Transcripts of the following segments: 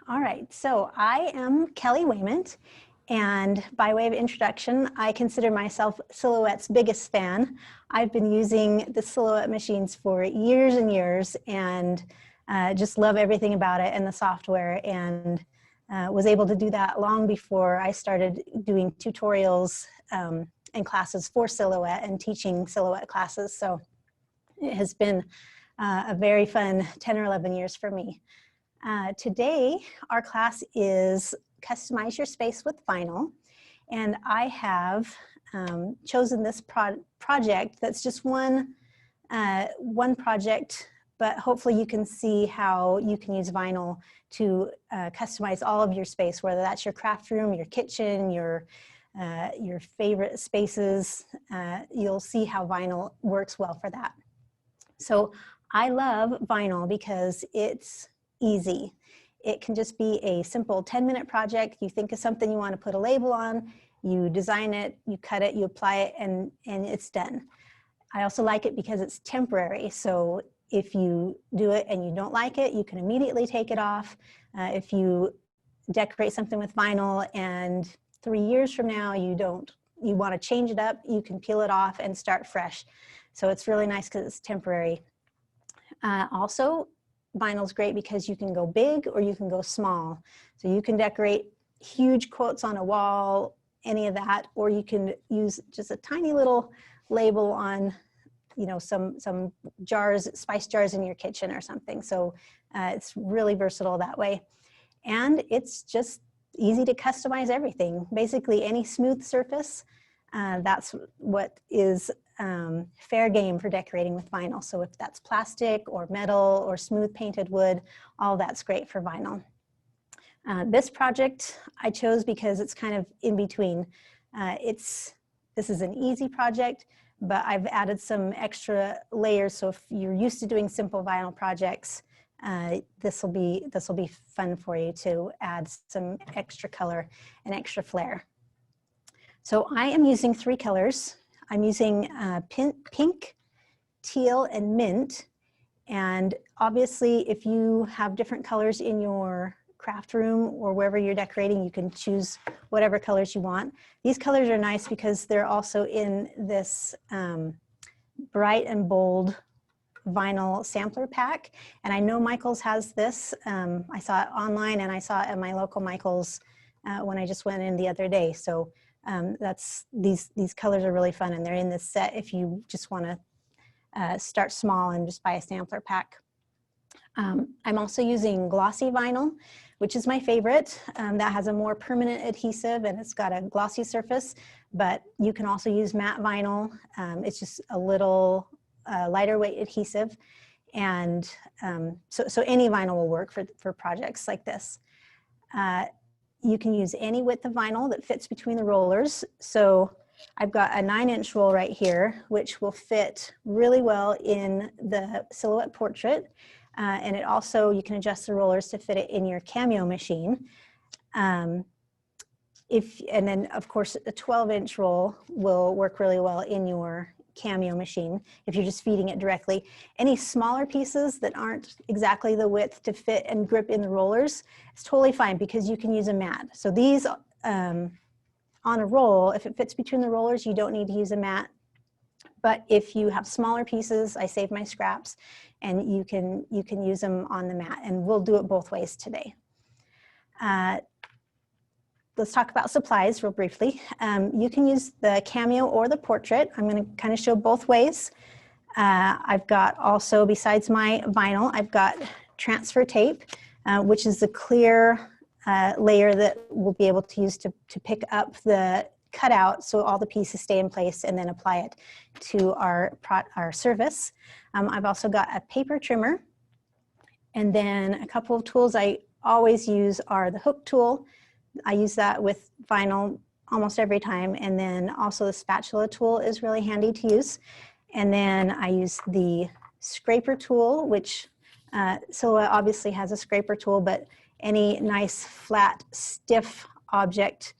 All right, so I am Kelly Wayment, and by way of introduction, I consider myself Silhouette's biggest fan. I've been using the Silhouette machines for years and years, and just love everything about it and the software, and was able to do that long before I started doing tutorials and classes for Silhouette and teaching Silhouette classes. So it has been a very fun 10 or 11 years for me. Today, our class is Customize Your Space with Vinyl, and I have chosen this project that's just one project, but hopefully you can see how you can use vinyl to customize all of your space, whether that's your craft room, your kitchen, your favorite spaces. You'll see how vinyl works well for that. So I love vinyl because it's easy. It can just be a simple 10-minute project. You think of something you want to put a label on, you design it, you cut it, you apply it, and it's done. I also like it because it's temporary. So if you do it and you don't like it, you can immediately take it off. If you decorate something with vinyl and 3 years from now you want to change it up, you can peel it off and start fresh. So it's really nice because it's temporary. Also, vinyl's great because you can go big or you can go small. So you can decorate huge quotes on a wall, any of that, or you can use just a tiny little label on, you know, some jars, spice jars in your kitchen or something. So it's really versatile that way. And it's just easy to customize everything. Basically any smooth surface, that's what is fair game for decorating with vinyl. So if that's plastic or metal or smooth painted wood, all that's great for vinyl. This project I chose because it's kind of in between. This is an easy project, but I've added some extra layers. So if you're used to doing simple vinyl projects, this will be fun for you to add some extra color and extra flair. So I am using 3 colors. I'm using pink, teal, and mint. And obviously, if you have different colors in your craft room or wherever you're decorating, you can choose whatever colors you want. These colors are nice because they're also in this bright and bold vinyl sampler pack. And I know Michael's has this. I saw it online and I saw it at my local Michael's when I just went in the other day. So these colors are really fun, and they're in this set if you just want to start small and just buy a sampler pack. I'm also using Glossy Vinyl, which is my favorite. That has a more permanent adhesive and it's got a glossy surface, but you can also use matte vinyl. It's just a little lighter weight adhesive, and so any vinyl will work for projects like this. You can use any width of vinyl that fits between the rollers. So I've got a 9-inch roll right here, which will fit really well in the Silhouette portrait. And it also, you can adjust the rollers to fit it in your Cameo machine. And then of course, a 12-inch roll will work really well in your Cameo machine if you're just feeding it directly. Any smaller pieces that aren't exactly the width to fit and grip in the rollers, it's totally fine because you can use a mat. So these on a roll, if it fits between the rollers, you don't need to use a mat. But if you have smaller pieces, I save my scraps, and you can use them on the mat, and we'll do it both ways today. Let's talk about supplies real briefly. You can use the Cameo or the portrait. I'm going to kind of show both ways. I've got also, besides my vinyl, I've got transfer tape, which is the clear layer that we'll be able to use to pick up the cutout so all the pieces stay in place, and then apply it to our surface. I've also got a paper trimmer, and then a couple of tools I always use are the hook tool. I use that with vinyl almost every time, and then also the spatula tool is really handy to use. And then I use the scraper tool, which Silhouette obviously has a scraper tool, but any nice flat stiff object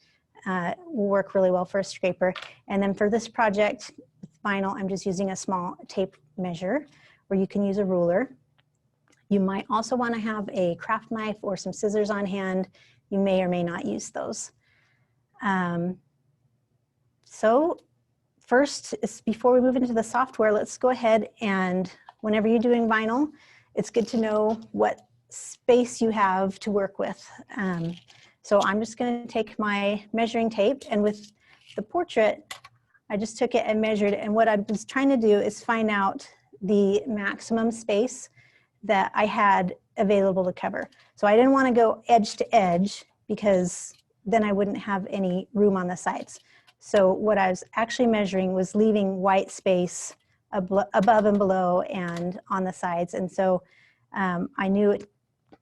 will work really well for a scraper. And then for this project with vinyl, I'm just using a small tape measure, or you can use a ruler. You might also want to have a craft knife or some scissors on hand. You may or may not use those. So first, before we move into the software, let's go ahead and whenever you're doing vinyl, it's good to know what space you have to work with. So I'm just going to take my measuring tape, and with the portrait, I just took it and measured, and what I was trying to do is find out the maximum space that I had available to cover. So I didn't want to go edge to edge because then I wouldn't have any room on the sides. So what I was actually measuring was leaving white space above and below and on the sides. And so I knew it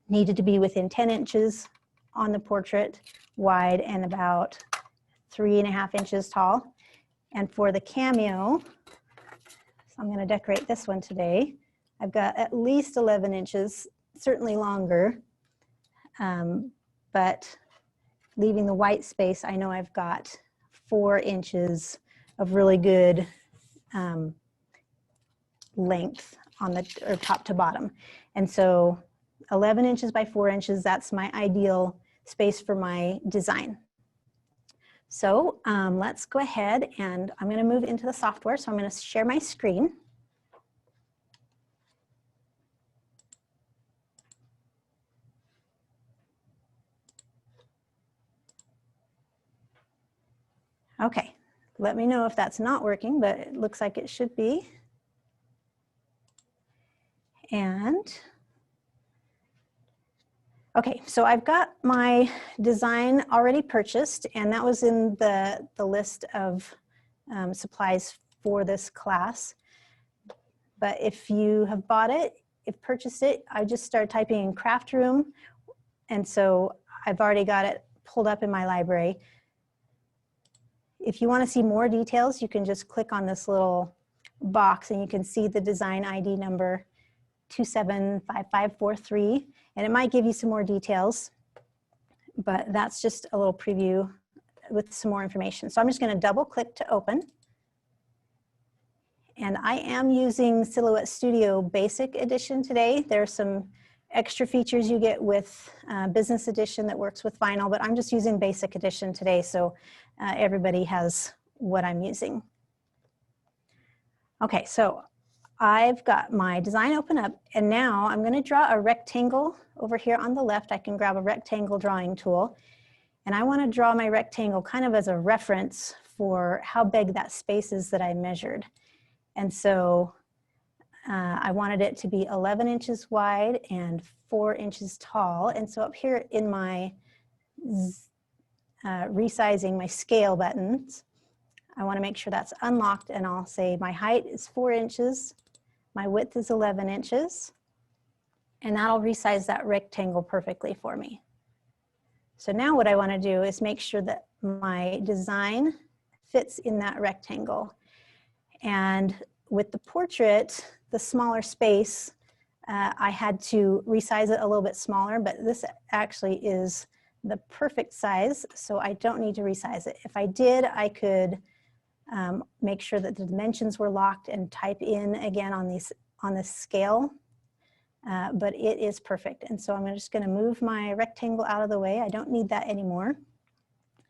needed to be within 10 inches on the portrait wide and about 3.5 inches tall. And for the Cameo, so I'm going to decorate this one today, I've got at least 11 inches, certainly longer, but leaving the white space, I know I've got 4 inches of really good length on the or top to bottom. And so 11 inches by 4 inches, that's my ideal space for my design. So let's go ahead, and I'm going to move into the software. So I'm going to share my screen. Okay, let me know if that's not working, but it looks like it should be. And okay, so I've got my design already purchased, and that was in the list of supplies for this class. But if you have bought it, if purchased it, I just started typing in craft room, and so I've already got it pulled up in my library. If you want to see more details, you can just click on this little box and you can see the design ID number 275543, and it might give you some more details, but that's just a little preview with some more information. So I'm just going to double click to open, and I am using Silhouette Studio Basic Edition today. There's some extra features you get with Business Edition that works with vinyl, but I'm just using Basic Edition today, so everybody has what I'm using. Okay, so I've got my design open up, and now I'm going to draw a rectangle over here on the left. I can grab a rectangle drawing tool, and I want to draw my rectangle kind of as a reference for how big that space is that I measured. And so I wanted it to be 11 inches wide and 4 inches tall. And so up here in my resizing, my scale buttons, I want to make sure that's unlocked, and I'll say my height is 4 inches. My width is 11 inches, and that'll resize that rectangle perfectly for me. So now what I want to do is make sure that my design fits in that rectangle. And with the portrait, the smaller space, I had to resize it a little bit smaller, but this actually is the perfect size, so I don't need to resize it. If I did, I could make sure that the dimensions were locked and type in again on this scale, but it is perfect. And so I'm just going to move my rectangle out of the way. I don't need that anymore,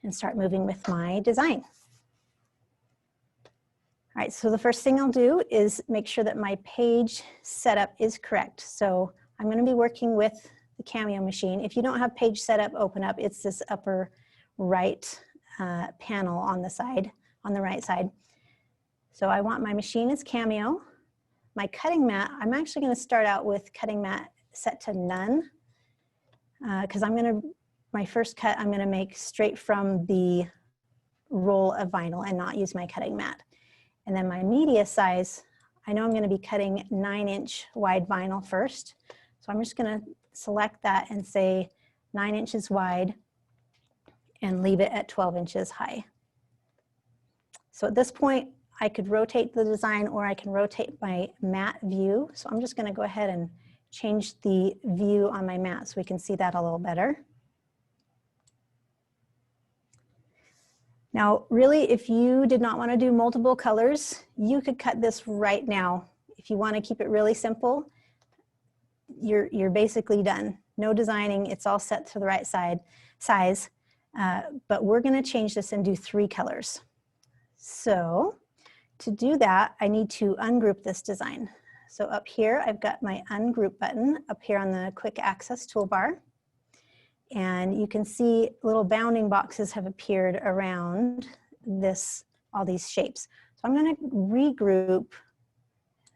and start moving with my design. All right, so the first thing I'll do is make sure that my page setup is correct. So I'm going to be working with the Cameo machine. If you don't have page setup open up, it's this upper right panel on the side, on the right side. So I want my machine is Cameo. My cutting mat, I'm actually going to start out with cutting mat set to none, because my first cut I'm going to make straight from the roll of vinyl and not use my cutting mat. And then my media size, I know I'm going to be cutting 9-inch wide vinyl first. So I'm just going to select that and say 9 inches wide and leave it at 12 inches high. So at this point, I could rotate the design, or I can rotate my mat view. So I'm just going to go ahead and change the view on my mat so we can see that a little better. Now, really, if you did not want to do multiple colors, you could cut this right now. If you want to keep it really simple, you're basically done. No designing, it's all set to the right size. But we're gonna change this and do 3 colors. So to do that, I need to ungroup this design. So up here, I've got my ungroup button up here on the quick access toolbar. And you can see little bounding boxes have appeared around all these shapes. So I'm gonna regroup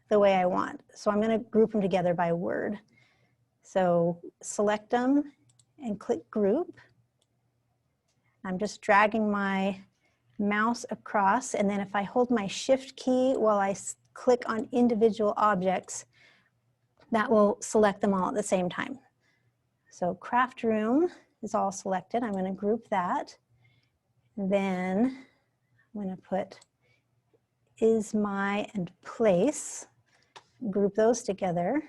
the way I want. So I'm gonna group them together by word. So select them and click group. I'm just dragging my mouse across, and then if I hold my shift key while I click on individual objects, that will select them all at the same time. So craft room is all selected. I'm gonna group that. Then I'm gonna put is my and place, group those together.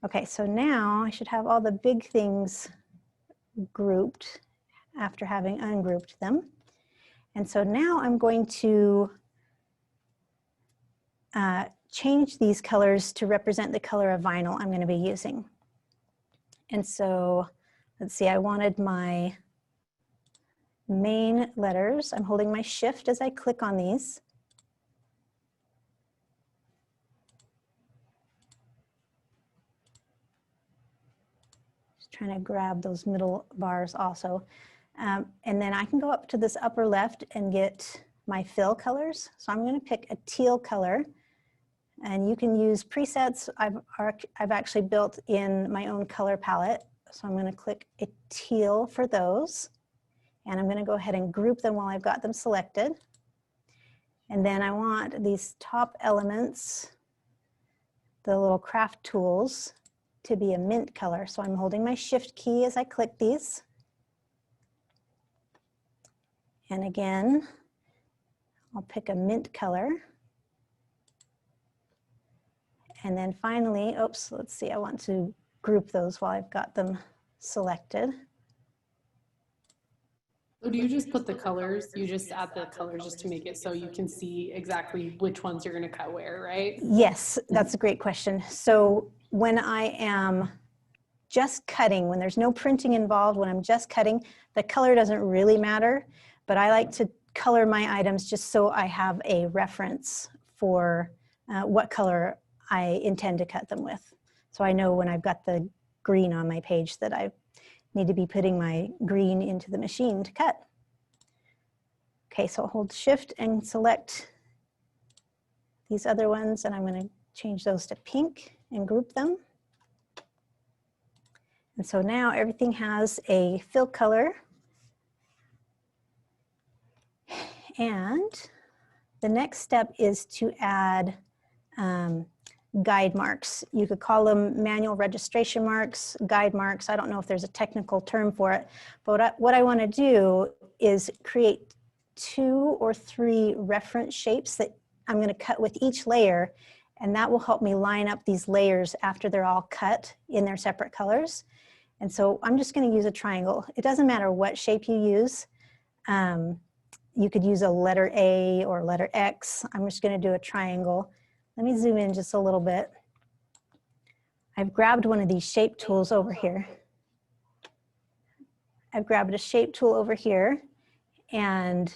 Okay, so now I should have all the big things grouped after having ungrouped them. And so now I'm going to change these colors to represent the color of vinyl I'm going to be using. And so let's see, I wanted my main letters. I'm holding my shift as I click on these. Just trying to grab those middle bars also. And then I can go up to this upper left and get my fill colors. So I'm going to pick a teal color, and you can use presets I've actually built in my own color palette. So I'm going to click a teal for those, and I'm going to go ahead and group them while I've got them selected. And then I want these top elements, the little craft tools, to be a mint color. So I'm holding my shift key as I click these. And again, I'll pick a mint color. And then finally, oops, let's see, I want to group those while I've got them selected. So do you just put the colors, you just add the colors just to make it so you can see exactly which ones you're going to cut where, right? Yes, that's a great question. So when I am just cutting, when there's no printing involved, when I'm just cutting, the color doesn't really matter. But I like to color my items just so I have a reference for what color I intend to cut them with. So I know when I've got the green on my page that I need to be putting my green into the machine to cut. Okay, so I'll hold shift and select these other ones, and I'm going to change those to pink and group them. And so now everything has a fill color. And the next step is to add guide marks. You could call them manual registration marks, guide marks. I don't know if there's a technical term for it, but what I want to do is create 2 or 3 reference shapes that I'm going to cut with each layer, and that will help me line up these layers after they're all cut in their separate colors. And so I'm just going to use a triangle. It doesn't matter what shape you use. You could use a letter A or letter X. I'm just going to do a triangle. Let me zoom in just a little bit. I've grabbed one of these shape tools over here. I've grabbed a shape tool over here, and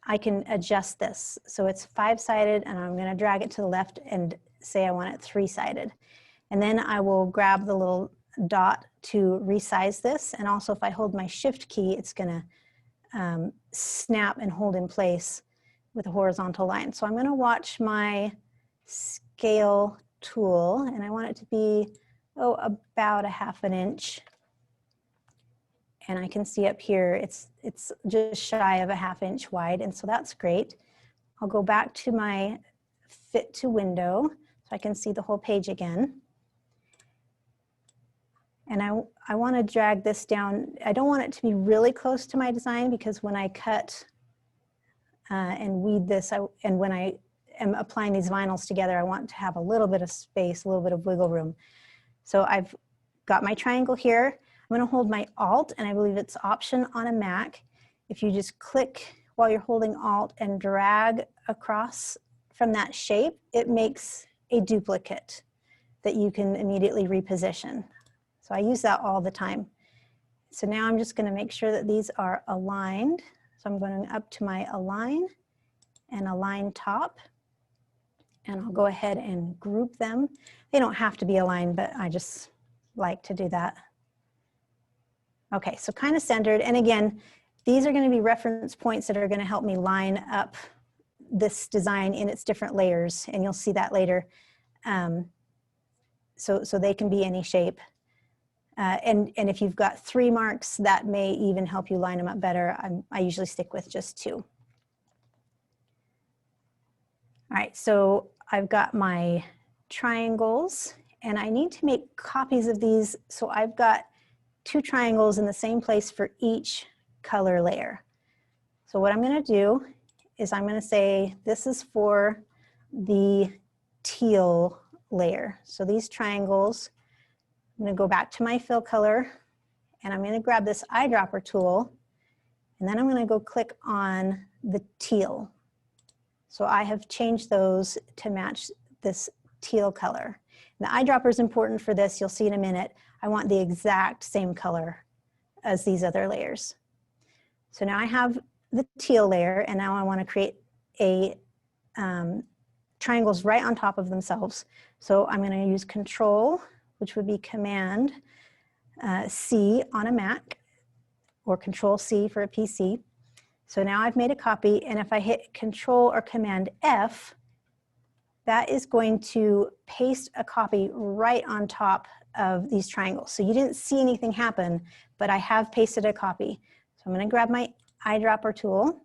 I can adjust this. So it's 5-sided, and I'm going to drag it to the left and say I want it 3-sided. And then I will grab the little dot to resize this. And also if I hold my shift key, it's going to snap and hold in place with a horizontal line. So I'm going to watch my scale tool, and I want it to be about 1/2 inch. And I can see up here it's just shy of 1/2 inch wide, and so that's great. I'll go back to my fit to window so I can see the whole page again. And I want to drag this down. I don't want it to be really close to my design, because when I cut and weed this, and when I am applying these vinyls together, I want to have a little bit of space, a little bit of wiggle room. So I've got my triangle here. I'm going to hold my Alt, and I believe it's Option on a Mac. If you just click while you're holding Alt and drag across from that shape, it makes a duplicate that you can immediately reposition. So I use that all the time. So now I'm just going to make sure that these are aligned. So I'm going up to my align and align top. And I'll go ahead and group them. They don't have to be aligned, but I just like to do that. Okay, so kind of centered. And again, these are going to be reference points that are going to help me line up this design in its different layers. And you'll see that later. So they can be any shape. And if you've got 3 marks, that may even help you line them up better. I usually stick with just 2. All right, so I've got my triangles, and I need to make copies of these. So I've got 2 triangles in the same place for each color layer. So what I'm going to do is I'm going to say this is for the teal layer. So these triangles, I'm going to go back to my fill color, and I'm going to grab this eyedropper tool, and then I'm going to go click on the teal. So I have changed those to match this teal color. And the eyedropper is important for this. You'll see in a minute. I want the exact same color as these other layers. So now I have the teal layer, and now I want to create a triangles right on top of themselves. So I'm going to use Control, which would be Command C on a Mac, or Control C for a PC. So now I've made a copy, and if I hit Control or Command F, that is going to paste a copy right on top of these triangles. So you didn't see anything happen, but I have pasted a copy. So I'm going to grab my eyedropper tool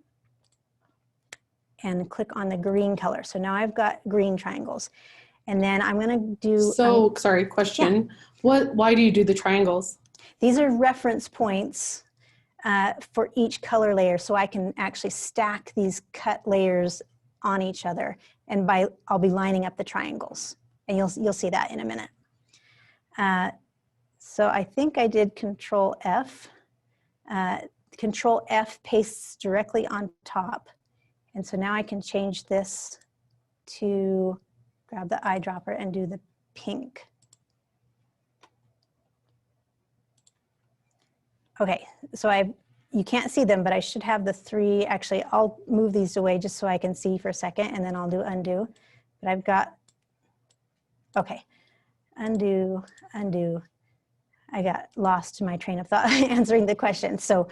and click on the green color. So now I've got green triangles. And then I'm going to do... So, sorry, question. Yeah. Why do you do the triangles? These are reference points for each color layer, so I can actually stack these cut layers on each other. And I'll be lining up the triangles. And you'll see that in a minute. So I think I did Control F. Control F pastes directly on top. And so now I can change this to grab the eyedropper and do the pink. Okay, so you can't see them, but I should have the 3. Actually, I'll move these away just so I can see for a second, and then I'll do undo. But I've got, okay, undo, undo. I got lost in my train of thought answering the question. So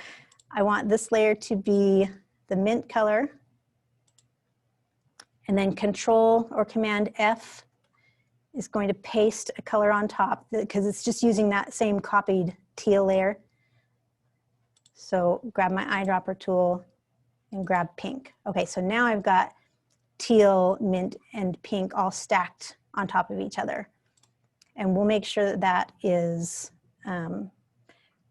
I want this layer to be the mint color, and then Control or Command F is going to paste a color on top because it's just using that same copied teal layer. So grab my eyedropper tool and grab pink. Okay, so now I've got teal, mint, and pink all stacked on top of each other. And we'll make sure that that is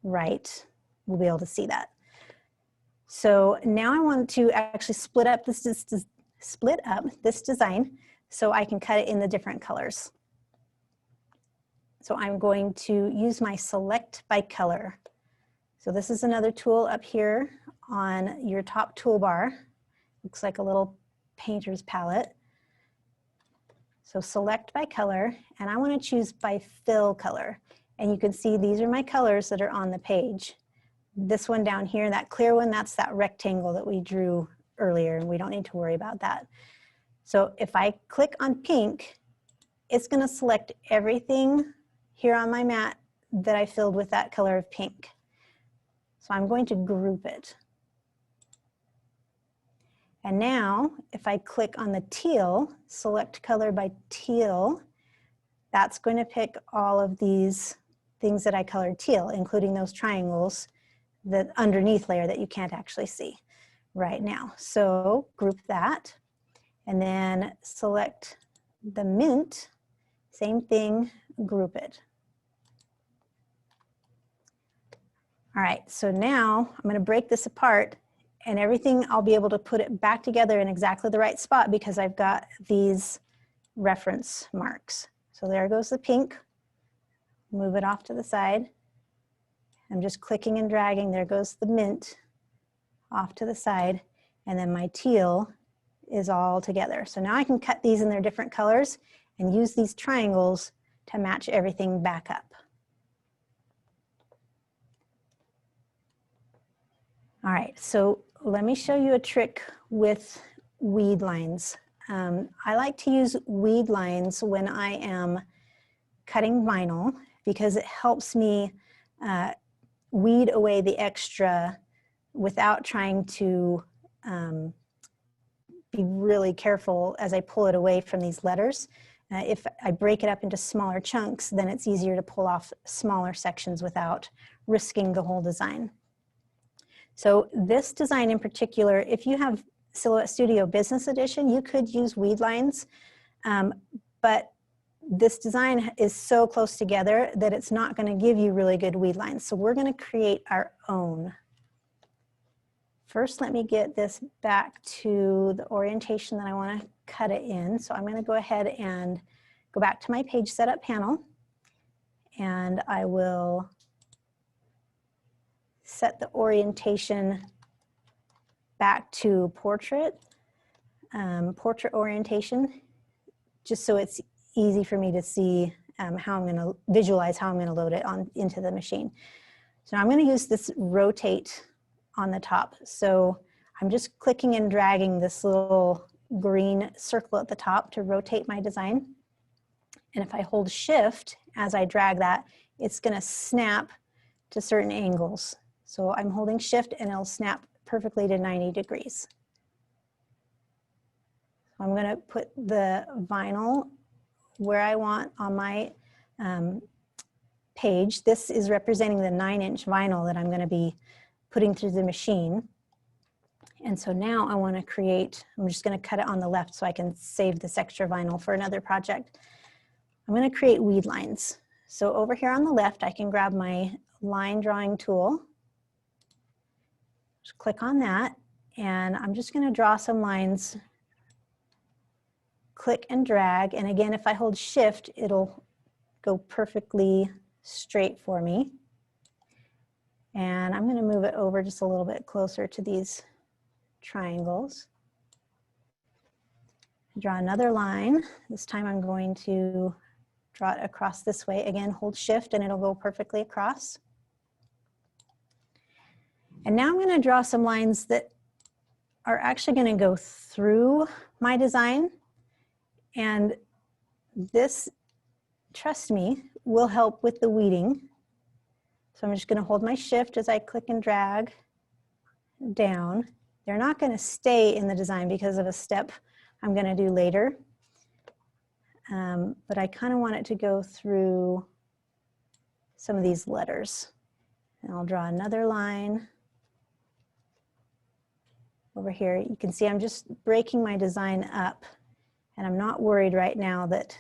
right. We'll be able to see that. So now I want to actually split up this design so I can cut it in the different colors. So I'm going to use my Select by Color. So this is another tool up here on your top toolbar. Looks like a little painter's palette. So Select by Color, and I want to choose by Fill Color. And you can see these are my colors that are on the page. This one down here, that clear one, that's that rectangle that we drew earlier, and we don't need to worry about that. So if I click on pink, it's going to select everything here on my mat that I filled with that color of pink. So I'm going to group it. And now if I click on the teal, select color by teal, that's going to pick all of these things that I colored teal, including those triangles, the underneath layer that you can't actually see right now. So group that, and then select the mint, same thing, group it. All right, so now I'm going to break this apart, and everything I'll be able to put it back together in exactly the right spot because I've got these reference marks. So there goes the pink. Move it off to the side. I'm just clicking and dragging. There goes the mint off to the side, and then my teal is all together. So now I can cut these in their different colors, and use these triangles to match everything back up. All right, so let me show you a trick with weed lines. I like to use weed lines when I am cutting vinyl because it helps me weed away the extra without trying to be really careful as I pull it away from these letters. If I break it up into smaller chunks, then it's easier to pull off smaller sections without risking the whole design. So this design in particular, if you have Silhouette Studio Business Edition, you could use weed lines, but this design is so close together that it's not going to give you really good weed lines. So we're going to create our own. First, let me get this back to the orientation that I want to cut it in. So I'm going to go ahead and go back to my page setup panel, and I will set the orientation back to portrait, portrait orientation, just so it's easy for me to see how I'm going to visualize how I'm going to load it on into the machine. So now I'm going to use this rotate on the top. So I'm just clicking and dragging this little green circle at the top to rotate my design. And if I hold shift as I drag that, it's going to snap to certain angles. So I'm holding shift and it'll snap perfectly to 90 degrees. I'm going to put the vinyl where I want on my page. This is representing the 9-inch vinyl that I'm going to be putting through the machine. And so now I want to create, I'm just going to cut it on the left so I can save this extra vinyl for another project. I'm going to create weed lines. So over here on the left, I can grab my line drawing tool. Just click on that, and I'm just going to draw some lines. Click and drag, and again, if I hold shift, it'll go perfectly straight for me. And I'm going to move it over just a little bit closer to these triangles. Draw another line. This time I'm going to draw it across this way. Again, hold shift and it'll go perfectly across. And now I'm going to draw some lines that are actually going to go through my design. And this, trust me, will help with the weeding. So I'm just going to hold my shift as I click and drag down. They're not going to stay in the design because of a step I'm going to do later. But I kind of want it to go through some of these letters. And I'll draw another line over here. You can see I'm just breaking my design up, and I'm not worried right now that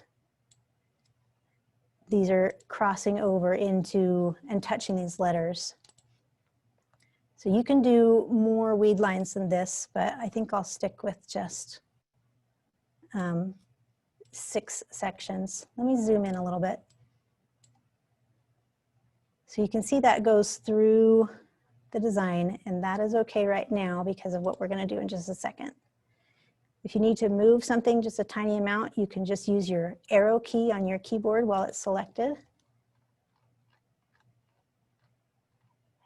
these are crossing over into and touching these letters. So you can do more weed lines than this, but I think I'll stick with just 6 sections. Let me zoom in a little bit. So you can see that goes through the design, and that is okay right now because of what we're going to do in just a second. If you need to move something just a tiny amount, you can just use your arrow key on your keyboard while it's selected.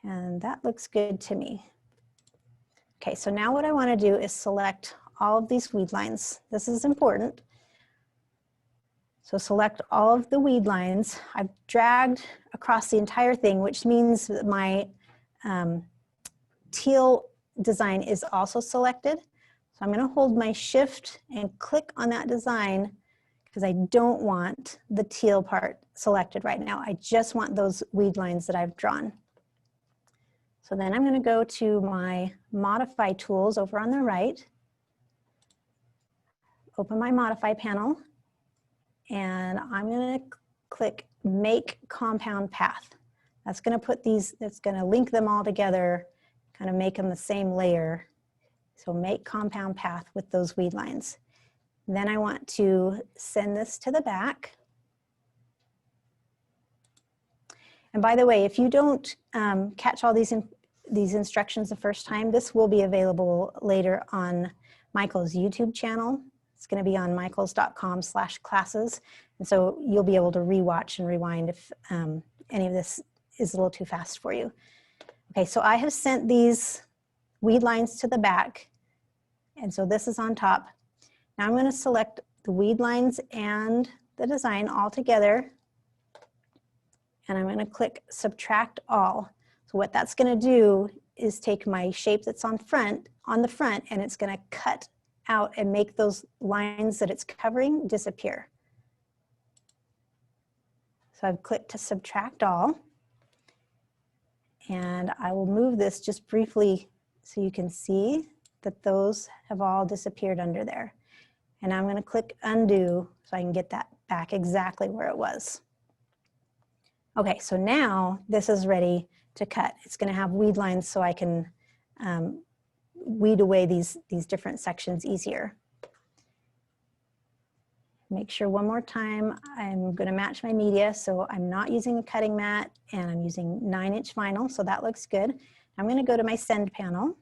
And that looks good to me. Okay, so now what I want to do is select all of these weed lines. This is important. So select all of the weed lines. I've dragged across the entire thing, which means that my teal design is also selected. So I'm going to hold my shift and click on that design because I don't want the teal part selected right now. I just want those weed lines that I've drawn. So then I'm going to go to my modify tools over on the right, open my modify panel, and I'm going to click make compound path. That's going to put these, that's going to link them all together, kind of make them the same layer. So make compound path with those weed lines. Then I want to send this to the back. And by the way, if you don't catch all these instructions the first time, this will be available later on Michael's YouTube channel. It's going to be on michaels.com/classes. And so you'll be able to rewatch and rewind if any of this is a little too fast for you. Okay, so I have sent these weed lines to the back. And so this is on top. Now I'm going to select the weed lines and the design all together. And I'm going to click subtract all. So what that's going to do is take my shape that's on the front, and it's going to cut out and make those lines that it's covering disappear. So I've clicked to subtract all. And I will move this just briefly so you can see that those have all disappeared under there. And I'm going to click undo so I can get that back exactly where it was. Okay, so now this is ready to cut. It's going to have weed lines so I can weed away these different sections easier. Make sure one more time I'm going to match my media, so I'm not using a cutting mat and I'm using 9-inch vinyl, so that looks good. I'm going to go to my send panel.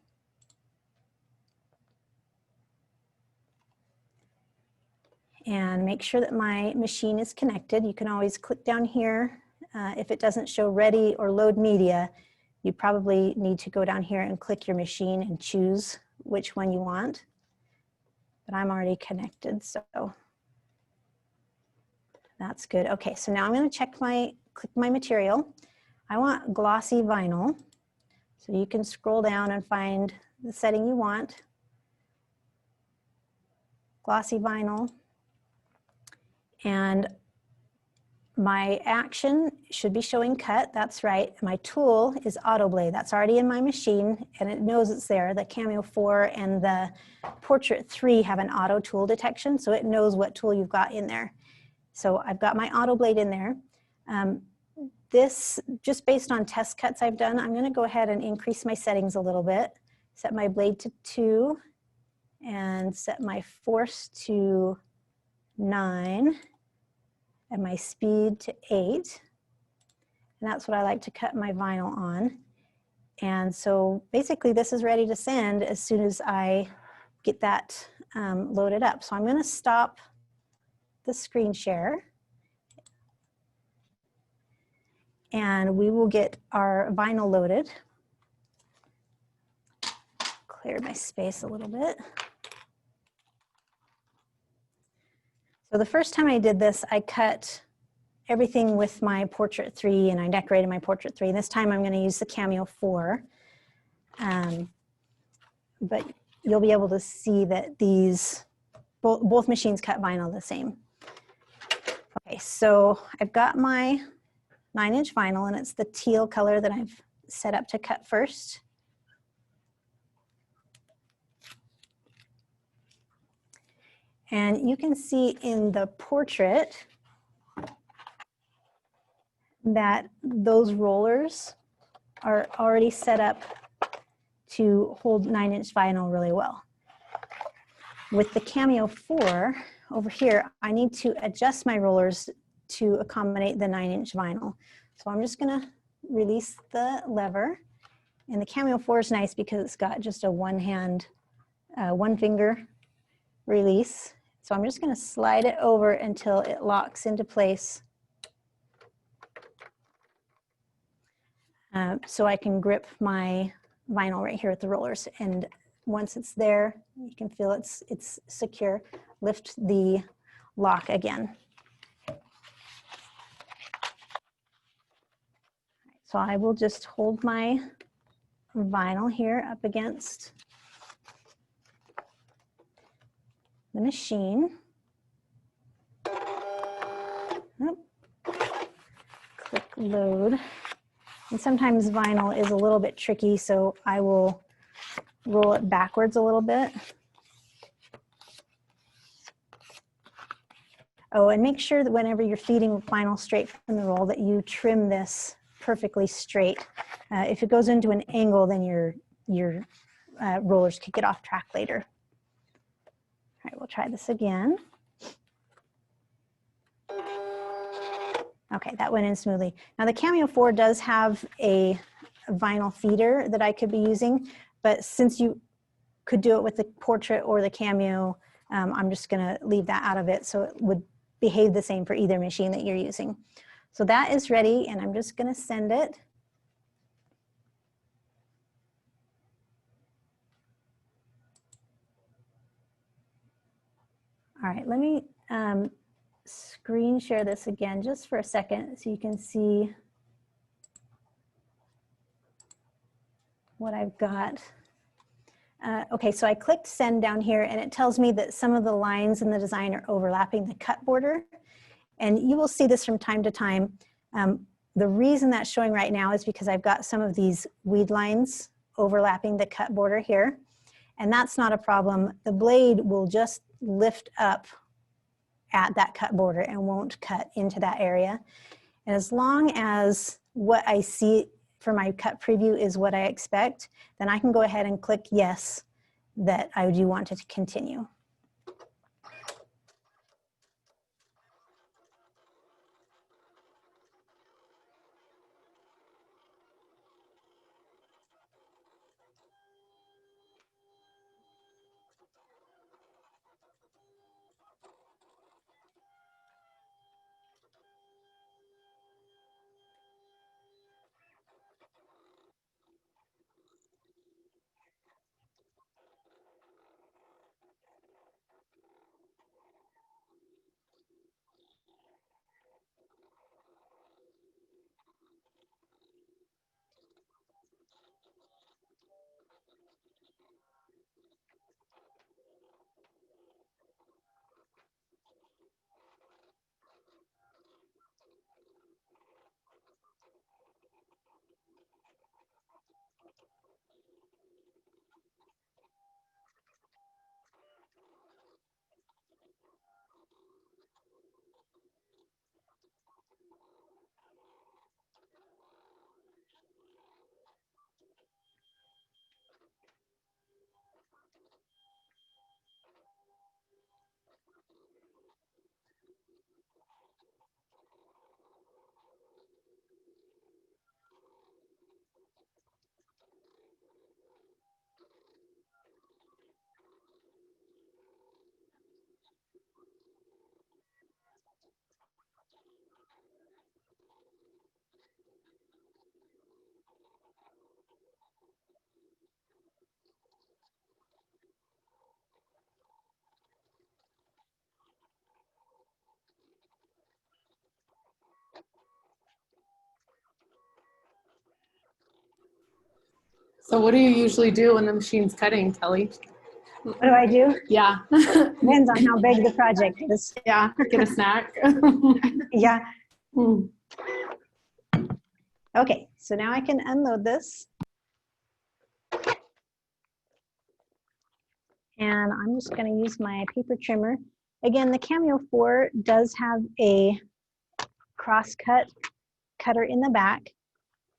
And make sure that my machine is connected. You can always click down here. If it doesn't show ready or load media, you probably need to go down here and click your machine and choose which one you want. But I'm already connected, so that's good. Okay, so now I'm going to click my material. I want glossy vinyl. So you can scroll down and find the setting you want. Glossy vinyl. And my action should be showing cut, that's right. My tool is auto blade, that's already in my machine and it knows it's there. The Cameo 4 and the Portrait 3 have an auto tool detection, so it knows what tool you've got in there. So I've got my auto blade in there. This, just based on test cuts I've done, I'm gonna go ahead and increase my settings a little bit. Set my blade to 2 and set my force to 9. And my speed to 8. And that's what I like to cut my vinyl on. And so basically this is ready to send as soon as I get that loaded up. So I'm going to stop the screen share. And we will get our vinyl loaded. Clear my space a little bit. So the first time I did this, I cut everything with my Portrait 3 and I decorated my Portrait 3. This time I'm going to use the Cameo 4. But you'll be able to see that these, both machines cut vinyl the same. Okay, so I've got my 9-inch vinyl and it's the teal color that I've set up to cut first. And you can see in the portrait that those rollers are already set up to hold 9-inch vinyl really well. With the Cameo 4 over here, I need to adjust my rollers to accommodate the 9-inch vinyl. So I'm just gonna release the lever. And the Cameo 4 is nice because it's got just a one finger release. So I'm just going to slide it over until it locks into place. So I can grip my vinyl right here with the rollers. And once it's there, you can feel it's secure. Lift the lock again. So I will just hold my vinyl here up against the machine. Click load. And sometimes vinyl is a little bit tricky, so I will roll it backwards a little bit. Oh, and make sure that whenever you're feeding vinyl straight from the roll that you trim this perfectly straight. If it goes into an angle, then your rollers could get off track later. All right, we'll try this again. Okay, that went in smoothly. Now the Cameo 4 does have a vinyl feeder that I could be using, but since you could do it with the Portrait or the Cameo, I'm just gonna leave that out of it so it would behave the same for either machine that you're using. So that is ready, and I'm just gonna send it. All right, let me screen share this again just for a second so you can see what I've got. Okay, so I clicked send down here and it tells me that some of the lines in the design are overlapping the cut border. And you will see this from time to time. The reason that's showing right now is because I've got some of these weed lines overlapping the cut border here. And that's not a problem. The blade will just lift up at that cut border and won't cut into that area. And as long as what I see for my cut preview is what I expect, then I can go ahead and click yes, that I do want to continue. So what do you usually do when the machine's cutting, Kelly? What do I do? Yeah. Depends on how big the project is. Yeah, get a snack. Yeah. Okay, so now I can unload this. And I'm just going to use my paper trimmer. Again, the Cameo 4 does have a cross-cut cutter in the back.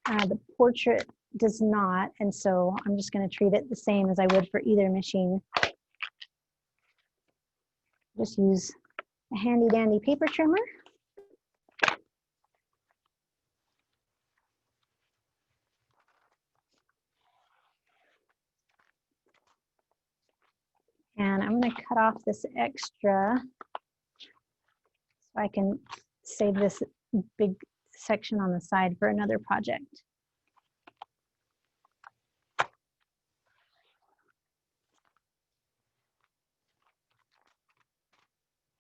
The Portrait does not, and so I'm just going to treat it the same as I would for either machine. Just use a handy-dandy paper trimmer. And I'm going to cut off this extra so I can save this big section on the side for another project.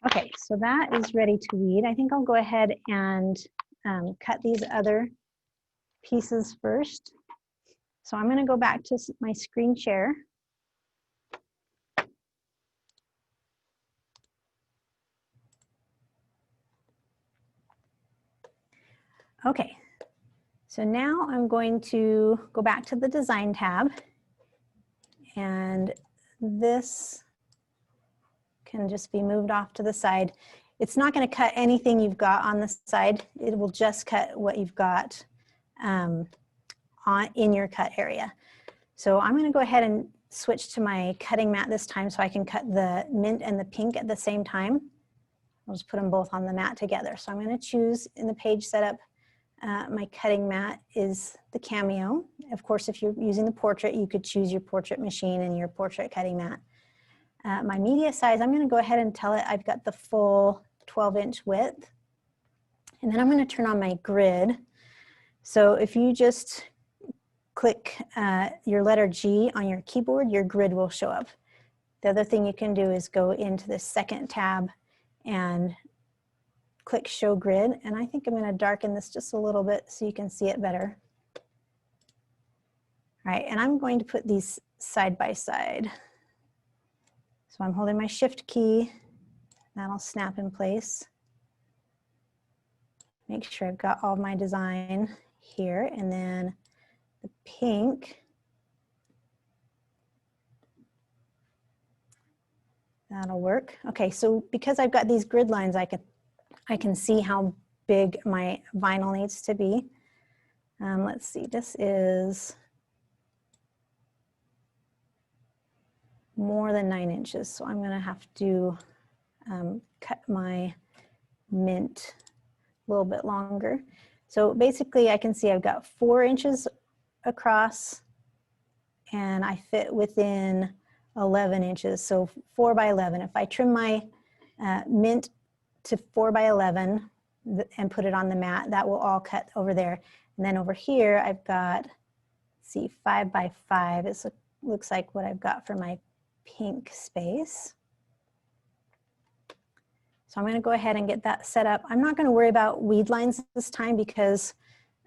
Okay, so that is ready to weed. I think I'll go ahead and cut these other pieces first. So I'm going to go back to my screen share. Okay, so now I'm going to go back to the design tab, and this can just be moved off to the side. It's not going to cut anything you've got on the side. It will just cut what you've got in your cut area. So I'm going to go ahead and switch to my cutting mat this time so I can cut the mint and the pink at the same time. I'll just put them both on the mat together. So I'm going to choose in the page setup, my cutting mat is the Cameo. Of course, if you're using the Portrait, you could choose your Portrait machine and your Portrait cutting mat. my media size, I'm gonna go ahead and tell it I've got the full 12-inch width. And then I'm gonna turn on my grid. So if you just click your letter G on your keyboard, your grid will show up. The other thing you can do is go into the second tab and click show grid. And I think I'm gonna darken this just a little bit so you can see it better. All right, and I'm going to put these side by side. So I'm holding my shift key, that'll snap in place. Make sure I've got all my design here, and then the pink, that'll work. Okay, so because I've got these grid lines, I can see how big my vinyl needs to be. Let's see, this is more than 9 inches, so I'm gonna have to cut my mint a little bit longer. So basically I can see I've got 4 inches across and I fit within 11 inches, so 4 by 11. If I trim my mint to 4 by 11 and put it on the mat, that will all cut over there. And then over here I've got, see, 5 by 5. It looks like what I've got for my pink space. So I'm going to go ahead and get that set up. I'm not going to worry about weed lines this time because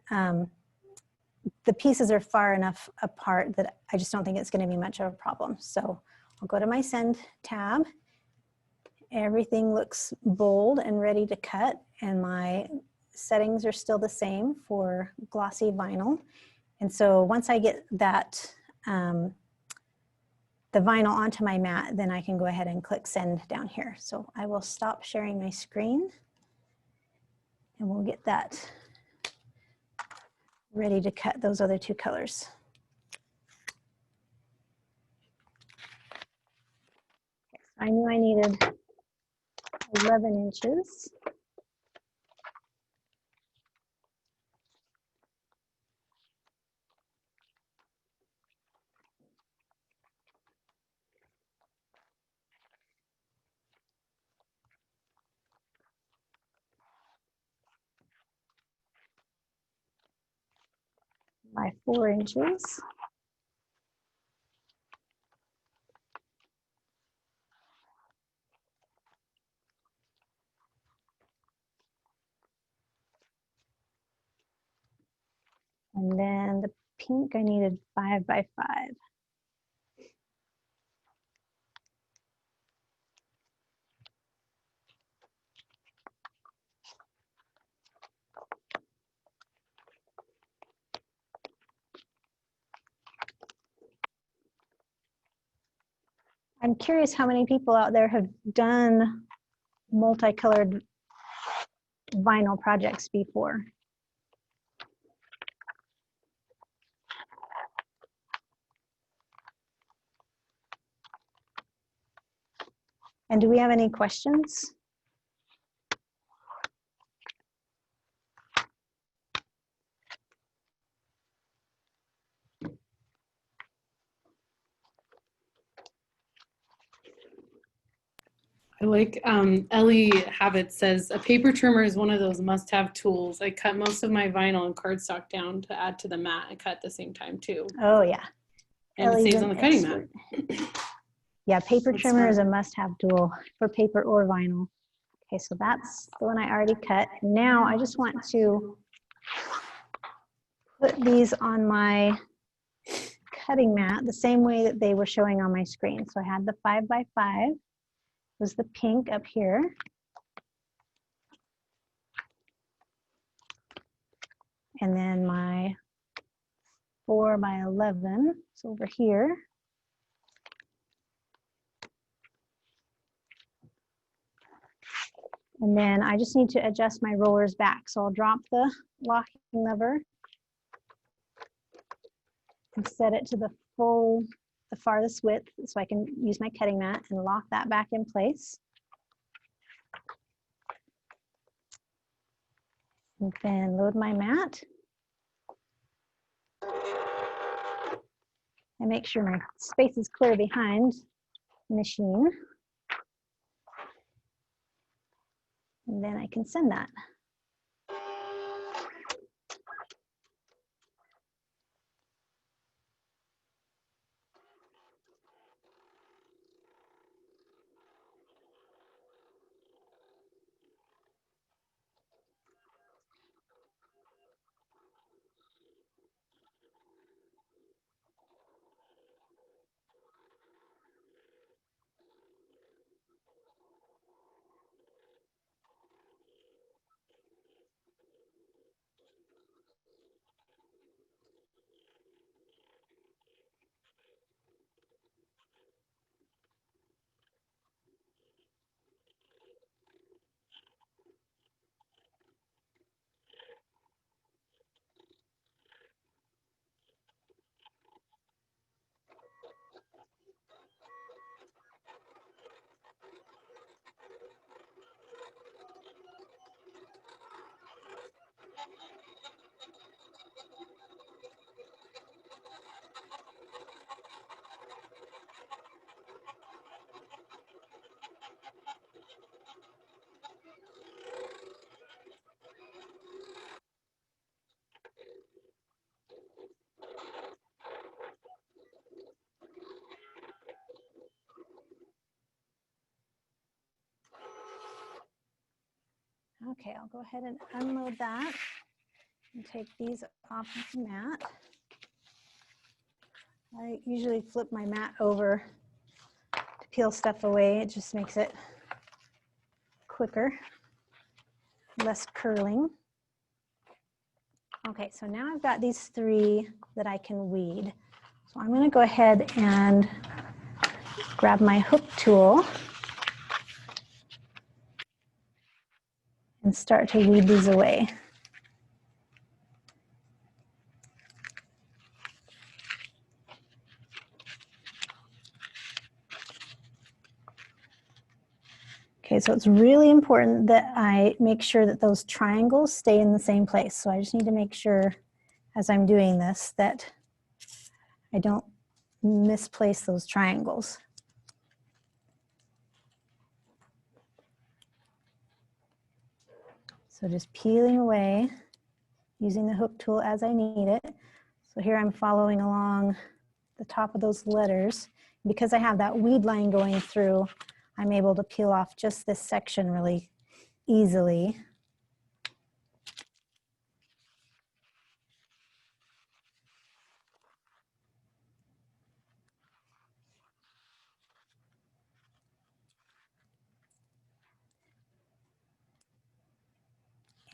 the pieces are far enough apart that I just don't think it's going to be much of a problem. So I'll go to my send tab. Everything looks bold and ready to cut, and my settings are still the same for glossy vinyl. And so once I get that the vinyl onto my mat, then I can go ahead and click send down here. So I will stop sharing my screen and we'll get that ready to cut those other 2 colors. Okay, so I knew I needed 11 inches. By 4 inches. And then the pink, I needed 5 by 5. I'm curious how many people out there have done multicolored vinyl projects before. And do we have any questions? I like Ellie Habit says, a paper trimmer is one of those must-have tools. I cut most of my vinyl and cardstock down to add to the mat. I cut at the same time too. Oh yeah. And Ellie's it saves on the cutting mat. Yeah, paper That's trimmer smart. is a must-have tool for paper or vinyl. Okay, so that's the one I already cut. Now I just want to put these on my cutting mat the same way that they were showing on my screen. So I had the 5 by 5, was the pink up here. And then my 4 by 11 is over here. And then I just need to adjust my rollers back. So I'll drop the locking lever and set it to the farthest width so I can use my cutting mat and lock that back in place. And then load my mat. And make sure my space is clear behind machine. And then I can send that. Okay, I'll go ahead and unload that and take these off of the mat. I usually flip my mat over to peel stuff away. It just makes it quicker, less curling. Okay, so now I've got these 3 that I can weed. So I'm going to go ahead and grab my hook tool and start to weed these away. Okay, so it's really important that I make sure that those triangles stay in the same place. So I just need to make sure as I'm doing this that I don't misplace those triangles. So just peeling away, using the hook tool as I need it. So here I'm following along the top of those letters. Because I have that weed line going through, I'm able to peel off just this section really easily.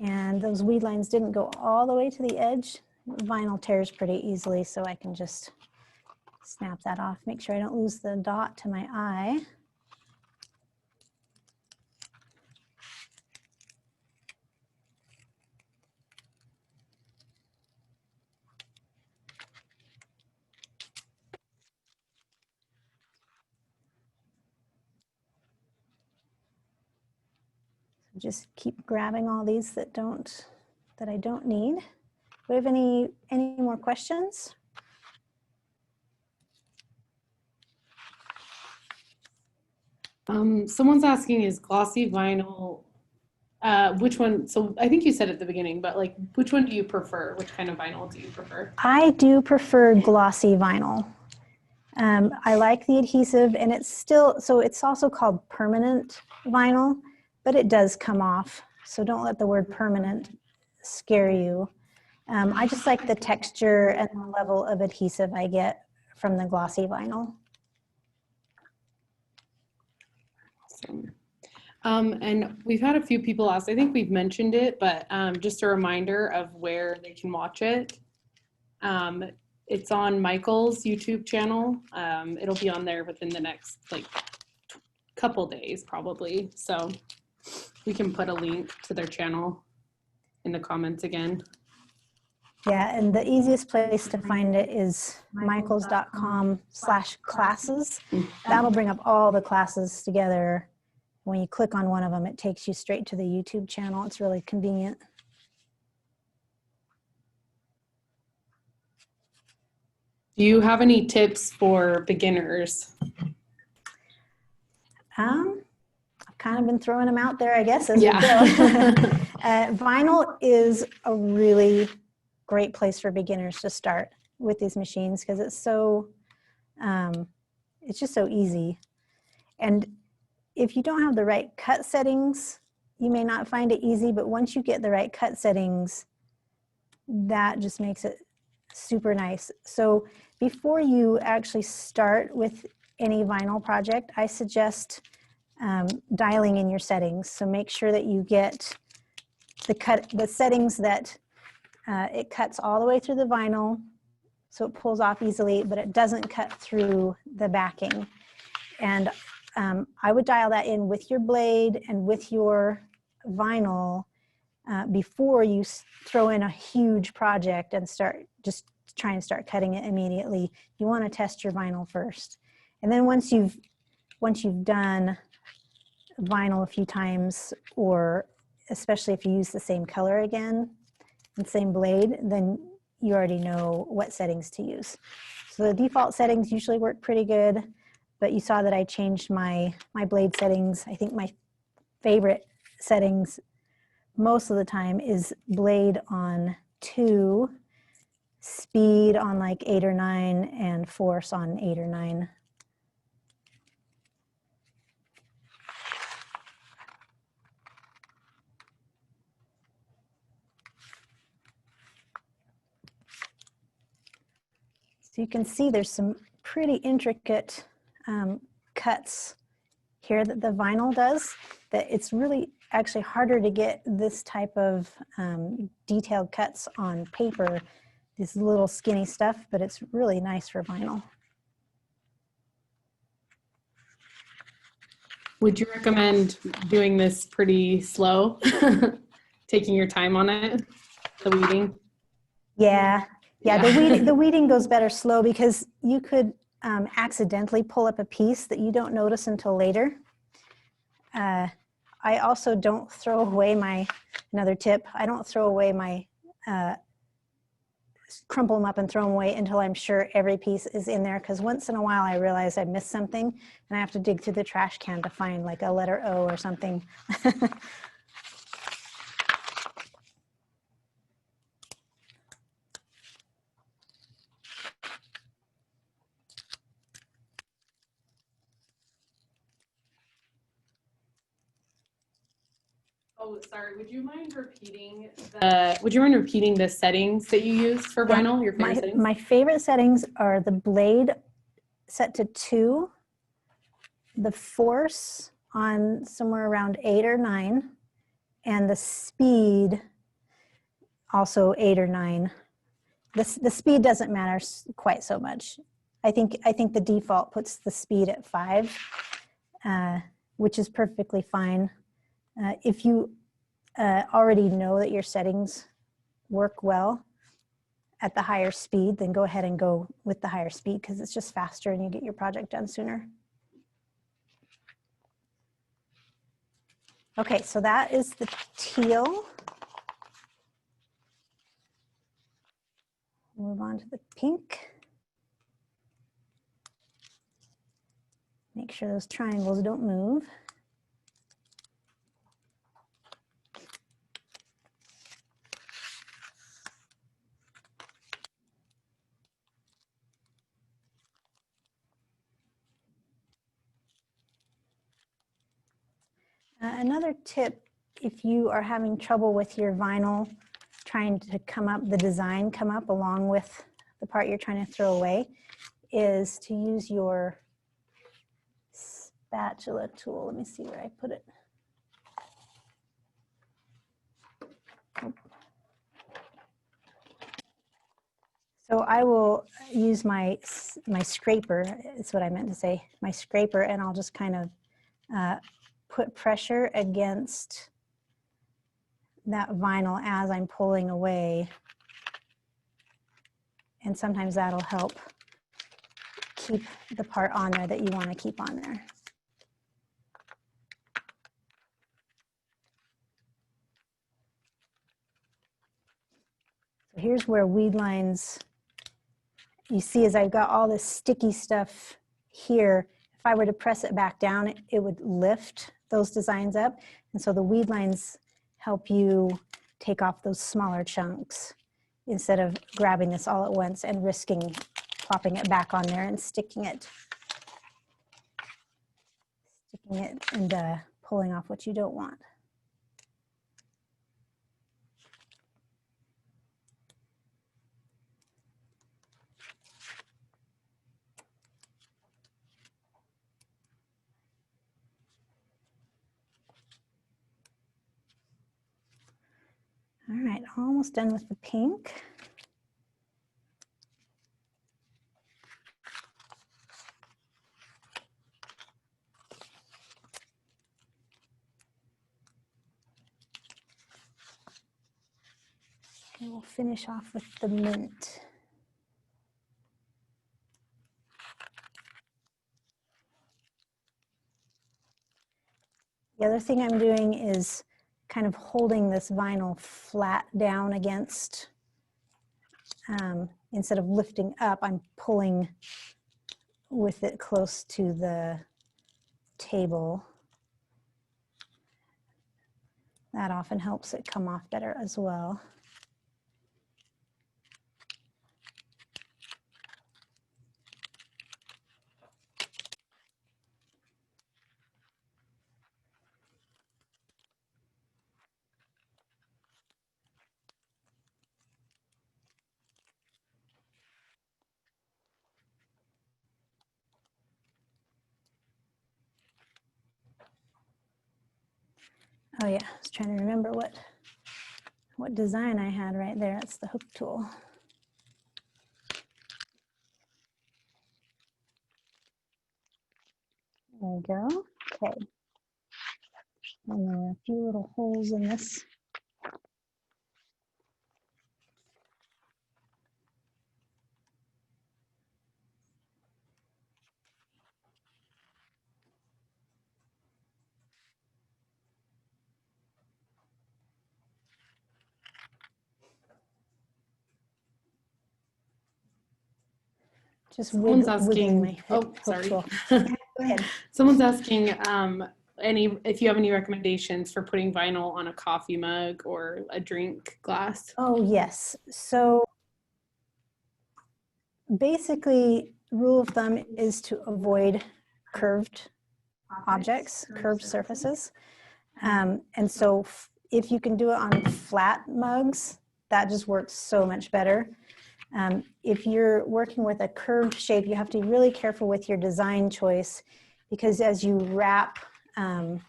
And those weed lines didn't go all the way to the edge. Vinyl tears pretty easily, so I can just snap that off. Make sure I don't lose the dot to my eye. Just keep grabbing all these that I don't need. Do we have any more questions? Someone's asking, is glossy vinyl, which one? So I think you said at the beginning, but like, which one do you prefer? Which kind of vinyl do you prefer? I do prefer glossy vinyl. I like the adhesive, and it's also called permanent vinyl, but it does come off. So don't let the word permanent scare you. I just like the texture and the level of adhesive I get from the glossy vinyl. Awesome. And we've had a few people ask, I think we've mentioned it, but just a reminder of where they can watch it. It's on Michael's YouTube channel. It'll be on there within the next couple days probably. So we can put a link to their channel in the comments again. Yeah, and the easiest place to find it is michaels.com/classes. That'll bring up all the classes together. When you click on one of them, it takes you straight to the YouTube channel. It's really convenient. Do you have any tips for beginners? I've kind of been throwing them out there, I guess, as we go. Vinyl is a really great place for beginners to start with these machines because it's so, it's just so easy. And if you don't have the right cut settings, you may not find it easy, but once you get the right cut settings, that just makes it super nice. So before you actually start with any vinyl project, I suggest dialing in your settings. So make sure that you get the settings that it cuts all the way through the vinyl, so it pulls off easily, but it doesn't cut through the backing. And I would dial that in with your blade and with your vinyl before you throw in a huge project and just try and start cutting it immediately. You want to test your vinyl first. And then once you've done vinyl a few times, or especially if you use the same color again and same blade, then you already know what settings to use. So the default settings usually work pretty good, but you saw that I changed my blade settings. I think my favorite settings most of the time is blade on 2, speed on like 8 or 9, and force on 8 or 9. So you can see there's some pretty intricate cuts here that the vinyl does, that it's really actually harder to get this type of detailed cuts on paper, this little skinny stuff, but it's really nice for vinyl. Would you recommend doing this pretty slow, taking your time on it, the weeding? Yeah, the weeding goes better slow because you could accidentally pull up a piece that you don't notice until later. I also don't throw away another tip, I don't throw away my, crumple them up and throw them away until I'm sure every piece is in there, because once in a while I realize I missed something and I have to dig through the trash can to find like a letter O or something. Oh, sorry. Would you mind repeating the settings that you use for vinyl? Your favorite settings? My favorite settings are the blade set to 2, the force on somewhere around 8 or 9, and the speed also 8 or 9. The speed doesn't matter quite so much. I think the default puts the speed at 5, which is perfectly fine. If you already know that your settings work well at the higher speed, then go ahead and go with the higher speed because it's just faster and you get your project done sooner. Okay, so that is the teal. Move on to the pink. Make sure those triangles don't move. Another tip, if you are having trouble with your vinyl trying to come up along with the part you're trying to throw away, is to use your spatula tool. Let me see where I put it. So I will use my scraper, is what I meant to say, my scraper, and I'll just kind of put pressure against that vinyl as I'm pulling away. And sometimes that'll help keep the part on there that you want to keep on there. So here's where weed lines, you see as I've got all this sticky stuff here, if I were to press it back down, it would lift those designs up. And so the weed lines help you take off those smaller chunks instead of grabbing this all at once and risking plopping it back on there and sticking it and pulling off what you don't want. All right, almost done with the pink. And we'll finish off with the mint. The other thing I'm doing is kind of holding this vinyl flat down against, instead of lifting up, I'm pulling with it close to the table. That often helps it come off better as well. Oh yeah, I was trying to remember what design I had right there. It's the hook tool. There we go. Okay. And there are a few little holes in this. Just Someone's wiggling my asking, oh, sorry. tool. Go ahead. Someone's asking if you have any recommendations for putting vinyl on a coffee mug or a drink glass. Oh, yes. So basically, rule of thumb is to avoid curved objects, curved surfaces. And so if you can do it on flat mugs, that just works so much better. If you're working with a curved shape, you have to be really careful with your design choice, because as you wrap your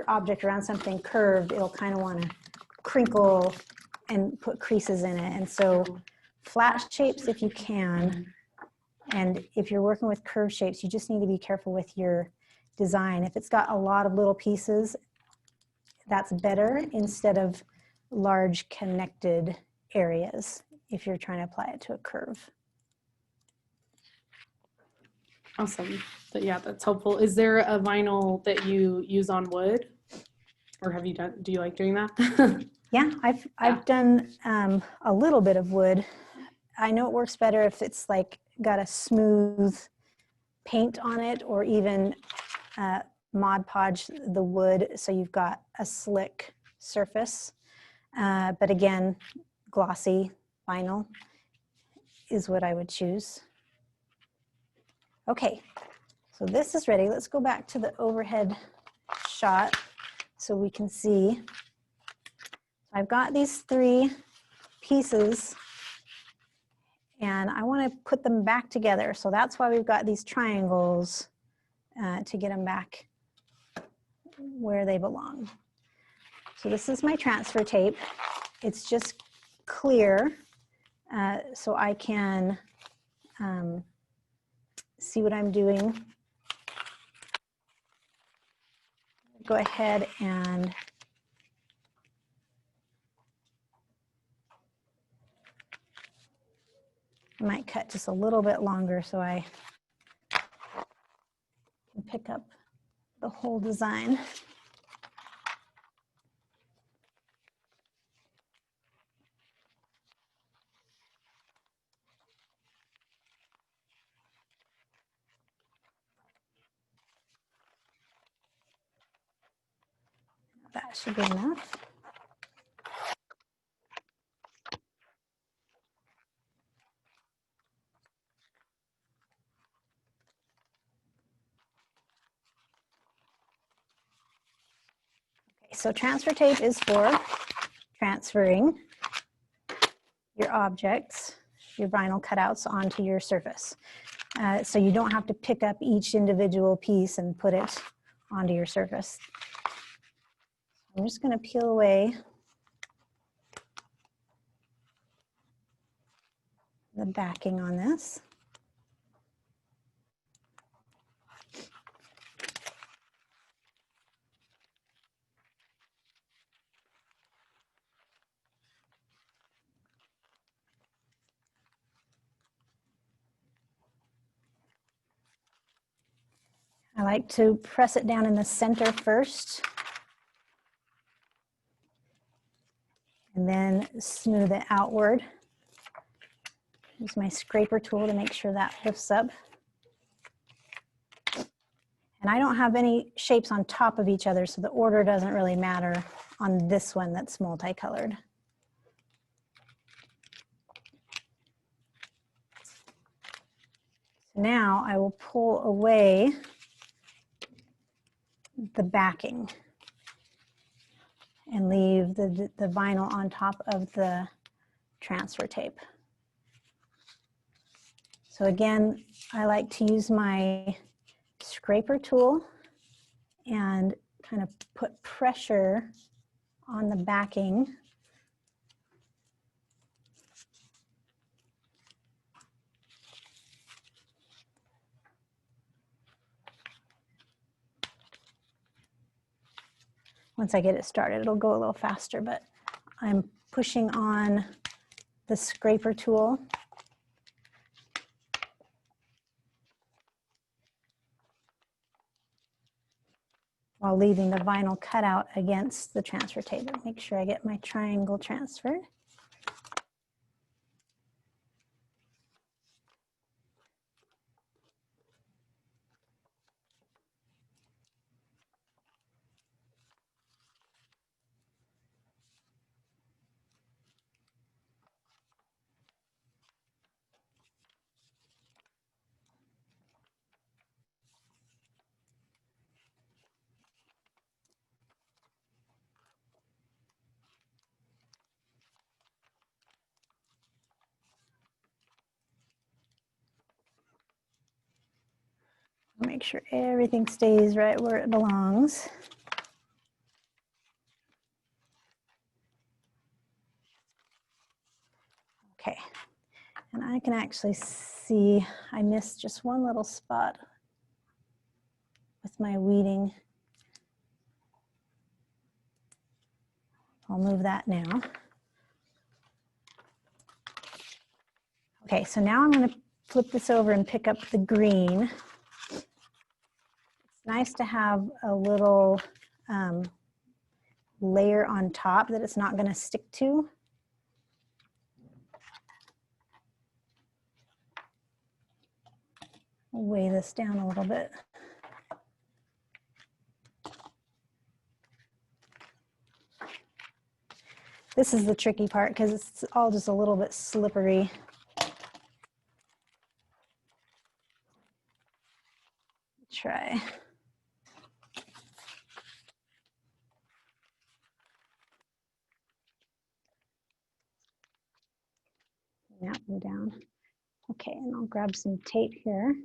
object around something curved, it'll kind of want to crinkle and put creases in it. And so flat shapes if you can, and if you're working with curved shapes, you just need to be careful with your design. If it's got a lot of little pieces, that's better instead of large connected areas if you're trying to apply it to a curve. Awesome. But yeah, that's helpful. Is there a vinyl that you use on wood, or do you like doing that? Yeah, I've done a little bit of wood. I know it works better if it's like got a smooth paint on it, or even Mod Podge the wood so you've got a slick surface. But again, glossy vinyl is what I would choose. Okay, so this is ready. Let's go back to the overhead shot so we can see. I've got these 3 pieces and I want to put them back together. So that's why we've got these triangles to get them back where they belong. So this is my transfer tape. It's just clear, so I can see what I'm doing. Go ahead and I might cut just a little bit longer so I can pick up the whole design. That should be enough. Okay, so transfer tape is for transferring your objects, your vinyl cutouts onto your surface. So you don't have to pick up each individual piece and put it onto your surface. I'm just going to peel away the backing on this. I like to press it down in the center first and then smooth it outward. Use my scraper tool to make sure that lifts up. And I don't have any shapes on top of each other, so the order doesn't really matter on this one that's multicolored. So now I will pull away the backing and leave the vinyl on top of the transfer tape. So again, I like to use my scraper tool and kind of put pressure on the backing. Once I get it started, it'll go a little faster, but I'm pushing on the scraper tool while leaving the vinyl cutout against the transfer tape. Make sure I get my triangle transferred. Make sure everything stays right where it belongs. Okay, and I can actually see I missed just one little spot with my weeding. I'll move that now. Okay, so now I'm going to flip this over and pick up the green. It's nice to have a little layer on top that it's not going to stick to. I'll weigh this down a little bit. This is the tricky part because it's all just a little bit slippery. Try. That one down. Okay, and I'll grab some tape here.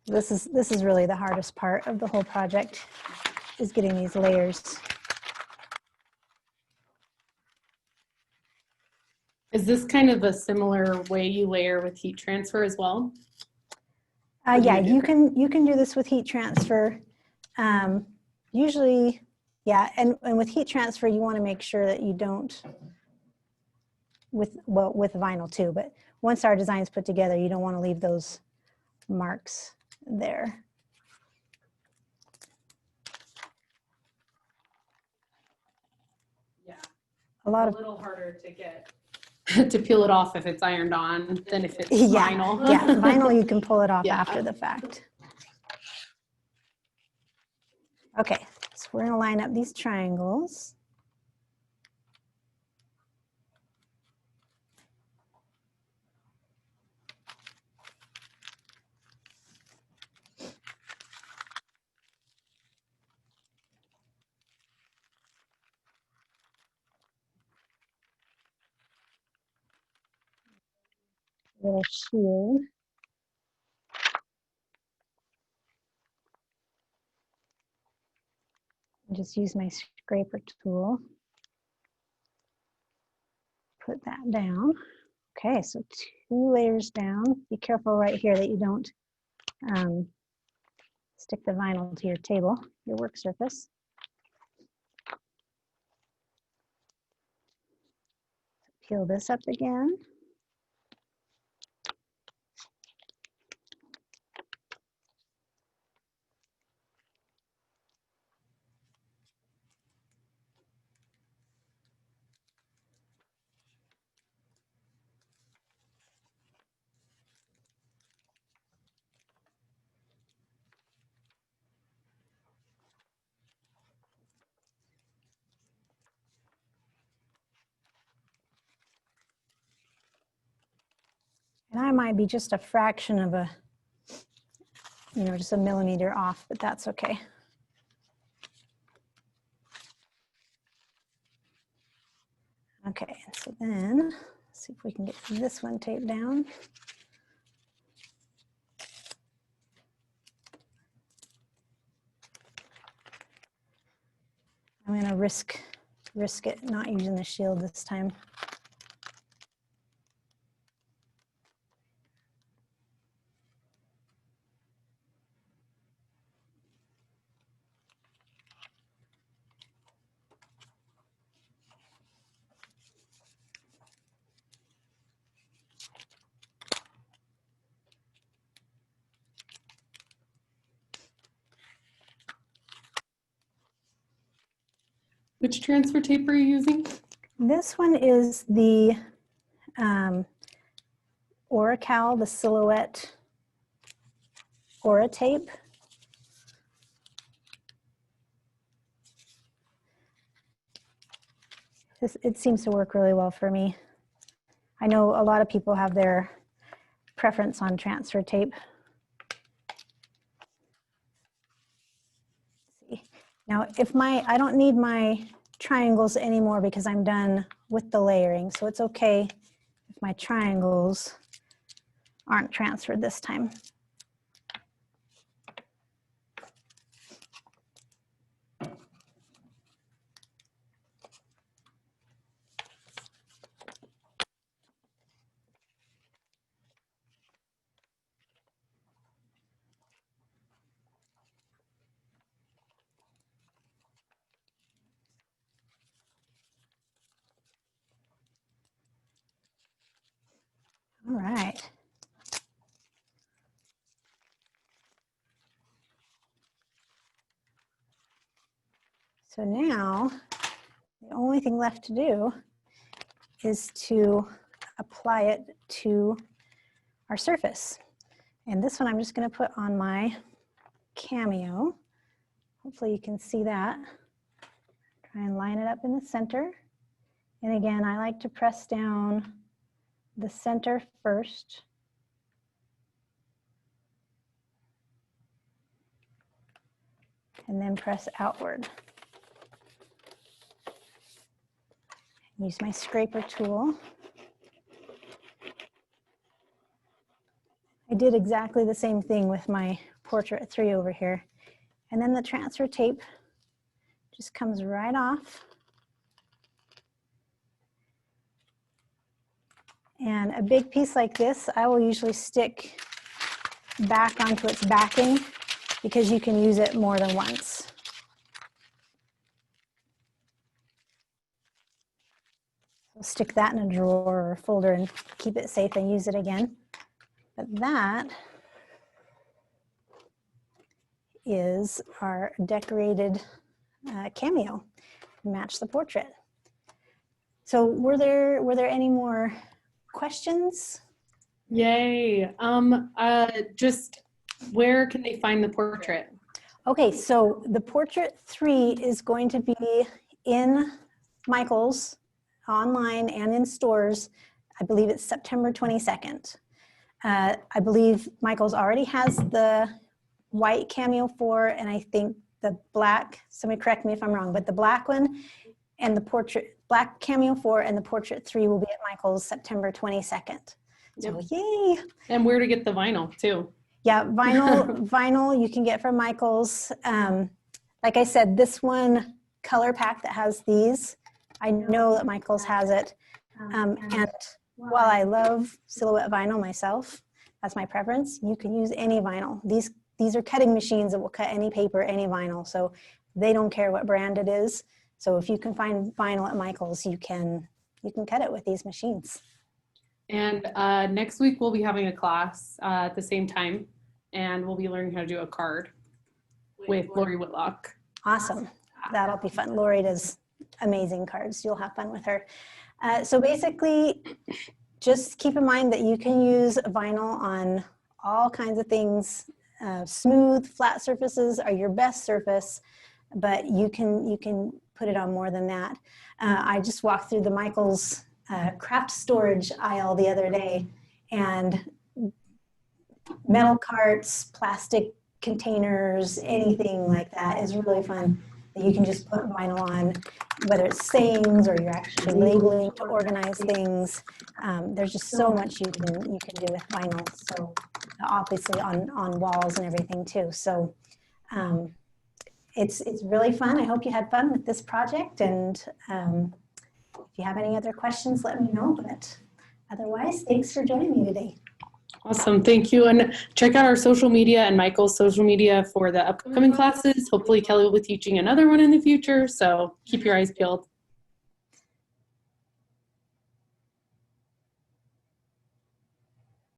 This is really the hardest part of the whole project, is getting these layers. Is this kind of a similar way you layer with heat transfer as well? Yeah, you can do this with heat transfer. Usually, yeah, and with heat transfer, you want to make sure that you don't, with vinyl too, but once our design's put together, you don't want to leave those marks there. Yeah. a lot a of, little harder to get to peel it off if it's ironed on than if it's yeah, vinyl. yeah, vinyl you can pull it off Yeah. after the fact. Okay, so we're gonna line up these triangles. Little shield. And just use my scraper tool. Put that down. Okay, so 2 layers down. Be careful right here that you don't stick the vinyl to your table, your work surface. Peel this up again. And I might be just a fraction of a, just a millimeter off, but that's okay. Okay, so then, let's see if we can get this one taped down. I'm gonna risk it not using the shield this time. Which transfer tape are you using? This one is the Oracal, the Silhouette Aura tape. It seems to work really well for me. I know a lot of people have their preference on transfer tape. Let's see. Now, I don't need my triangles anymore because I'm done with the layering, so it's okay if my triangles aren't transferred this time. All right. So now the only thing left to do is to apply it to our surface. And this one I'm just going to put on my Cameo. Hopefully you can see that. Try and line it up in the center. And again, I like to press down the center first. And then press outward. Use my scraper tool. I did exactly the same thing with my Portrait 3 over here. And then the transfer tape just comes right off. And a big piece like this, I will usually stick back onto its backing because you can use it more than once. So stick that in a drawer or folder and keep it safe and use it again. But that is our decorated Cameo, match the portrait. So were there any more questions? Yay. Just where can they find the portrait? Okay, so the Portrait 3 is going to be in Michael's online and in stores. I believe it's September 22nd. I believe Michael's already has the white Cameo 4 and I think the black, somebody correct me if I'm wrong, but the black one and the black Cameo 4 and the Portrait 3 will be at Michael's September 22nd. So Yep. yay. And where to get the vinyl too. Yeah, vinyl you can get from Michael's. Like I said, this one color pack that has these, I know that Michael's has it. And while I love silhouette vinyl myself, that's my preference, you can use any vinyl. These are cutting machines that will cut any paper, any vinyl. So they don't care what brand it is. So if you can find vinyl at Michael's, you can cut it with these machines. And next week we'll be having a class at the same time, and we'll be learning how to do a card with Lori Whitlock. Awesome. That'll be fun. Lori does amazing cards. You'll have fun with her. So basically, just keep in mind that you can use vinyl on all kinds of things. Smooth, flat surfaces are your best surface, but you can put it on more than that. I just walked through the Michael's craft storage aisle the other day, and metal carts, plastic containers, anything like that is really fun that you can just put vinyl on, whether it's sayings or you're actually labeling to organize things. There's just so much you can do with vinyl. So obviously on walls and everything too. So it's really fun. I hope you had fun with this project, and if you have any other questions, let me know. But otherwise, thanks for joining me today. Awesome, thank you. And check out our social media and Michael's social media for the upcoming classes. Hopefully Kelly will be teaching another one in the future, so keep your eyes peeled.